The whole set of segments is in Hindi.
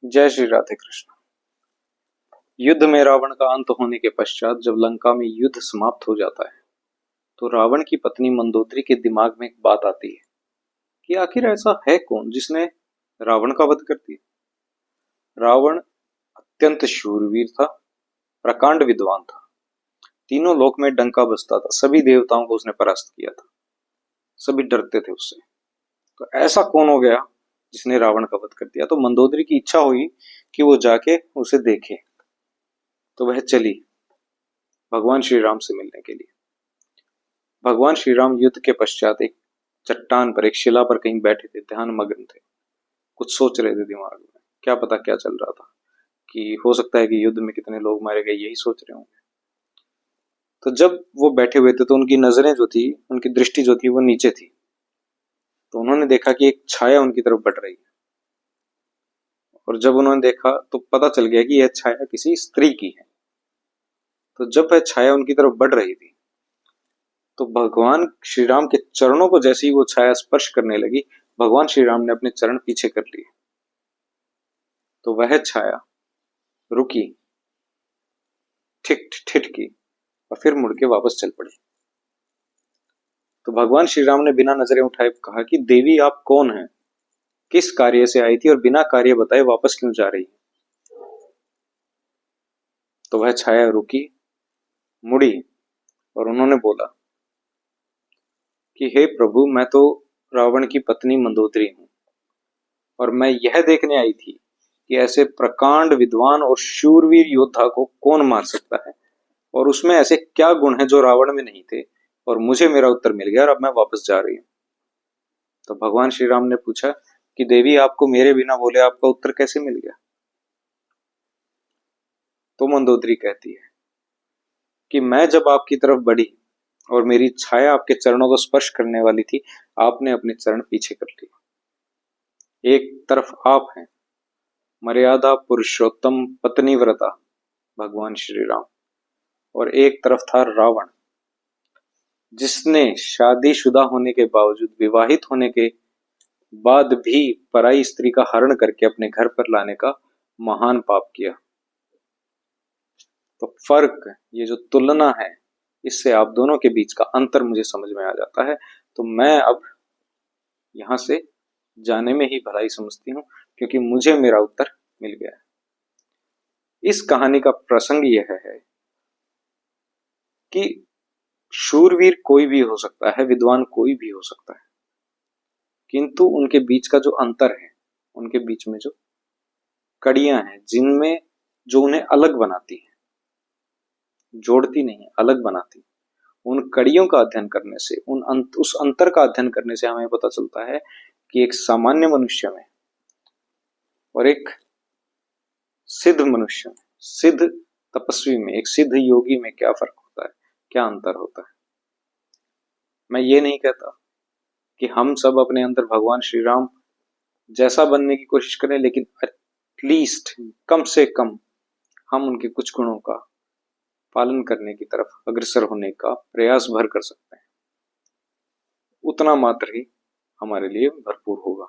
जय श्री राधे कृष्ण। युद्ध में रावण का अंत होने के पश्चात जब लंका में युद्ध समाप्त हो जाता है तो रावण की पत्नी मंदोदरी के दिमाग में एक बात आती है कि आखिर ऐसा है कौन जिसने रावण का वध कर दिया। रावण अत्यंत शूरवीर था, प्रकांड विद्वान था, तीनों लोक में डंका बजता था, सभी देवताओं को उसने परास्त किया था, सभी डरते थे उससे। तो ऐसा कौन हो गया जिसने रावण का वध कर दिया। तो मंदोदरी की इच्छा हुई कि वो जाके उसे देखे। तो वह चली भगवान श्री राम से मिलने के लिए। भगवान श्री राम युद्ध के पश्चात एक चट्टान पर, एक शिला पर कहीं बैठे थे, ध्यान मग्न थे, कुछ सोच रहे थे दिमाग में। क्या पता क्या चल रहा था, कि हो सकता है कि युद्ध में कितने लोग मारे गए, यही सोच रहे होंगे। तो जब वो बैठे हुए थे तो उनकी नजरें जो थी, उनकी दृष्टि जो थी वो नीचे थी। तो उन्होंने देखा कि एक छाया उनकी तरफ बढ़ रही है। और जब उन्होंने देखा तो पता चल गया कि यह छाया किसी स्त्री की है। तो जब वह छाया उनकी तरफ बढ़ रही थी तो भगवान श्री राम के चरणों को जैसे ही वो छाया स्पर्श करने लगी, भगवान श्री राम ने अपने चरण पीछे कर लिए। तो वह छाया रुकी, ठिठकी और फिर मुड़ के वापस चल पड़ी। तो भगवान श्री राम ने बिना नजरें उठाए कहा कि देवी आप कौन हैं, किस कार्य से आई थी और बिना कार्य बताए वापस क्यों जा रही है। तो वह छाया रुकी, मुड़ी और उन्होंने बोला कि हे प्रभु, मैं तो रावण की पत्नी मंदोदरी हूं और मैं यह देखने आई थी कि ऐसे प्रकांड विद्वान और शूरवीर योद्धा को कौन मार सकता है और उसमें ऐसे क्या गुण हैं जो रावण में नहीं थे। और मुझे मेरा उत्तर मिल गया और अब मैं वापस जा रही हूं। तो भगवान श्री राम ने पूछा कि देवी, आपको मेरे बिना बोले आपका उत्तर कैसे मिल गया। तो मंदोदरी कहती है कि मैं जब आपकी तरफ बढ़ी और मेरी छाया आपके चरणों को स्पर्श करने वाली थी, आपने अपने चरण पीछे कर लिए। एक तरफ आप हैं, मर्यादा पुरुषोत्तम पत्नीव्रता भगवान श्री राम, और एक तरफ था रावण, जिसने शादीशुदा होने के बावजूद, विवाहित होने के बाद भी पराई स्त्री का हरण करके अपने घर पर लाने का महान पाप किया। तो फर्क, ये जो तुलना है, इससे आप दोनों के बीच का अंतर मुझे समझ में आ जाता है। तो मैं अब यहां से जाने में ही भलाई समझती हूँ, क्योंकि मुझे मेरा उत्तर मिल गया है। इस कहानी का प्रसंग यह है कि शूरवीर कोई भी हो सकता है, विद्वान कोई भी हो सकता है, किंतु उनके बीच का जो अंतर है, उनके बीच में जो कड़ियां हैं, जिनमें जो उन्हें अलग बनाती है, जोड़ती नहीं, अलग बनाती, उन कड़ियों का अध्ययन करने से, उस अंतर का अध्ययन करने से हमें पता चलता है कि एक सामान्य मनुष्य में और एक सिद्ध मनुष्य में, सिद्ध तपस्वी में, एक सिद्ध योगी में क्या फर्क होता है, क्या अंतर होता है। मैं ये नहीं कहता कि हम सब अपने अंदर भगवान श्री राम जैसा बनने की कोशिश करें, लेकिन एटलीस्ट, कम से कम, हम उनके कुछ गुणों का पालन करने की तरफ अग्रसर होने का प्रयास भर कर सकते हैं। उतना मात्र ही हमारे लिए भरपूर होगा।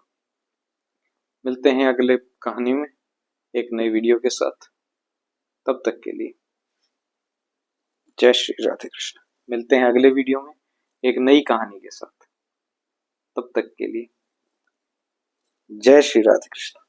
मिलते हैं अगले कहानी में एक नई वीडियो के साथ। तब तक के लिए जय श्री राधे कृष्ण। मिलते हैं अगले वीडियो में एक नई कहानी के साथ। तब तक के लिए जय श्री राधे कृष्ण।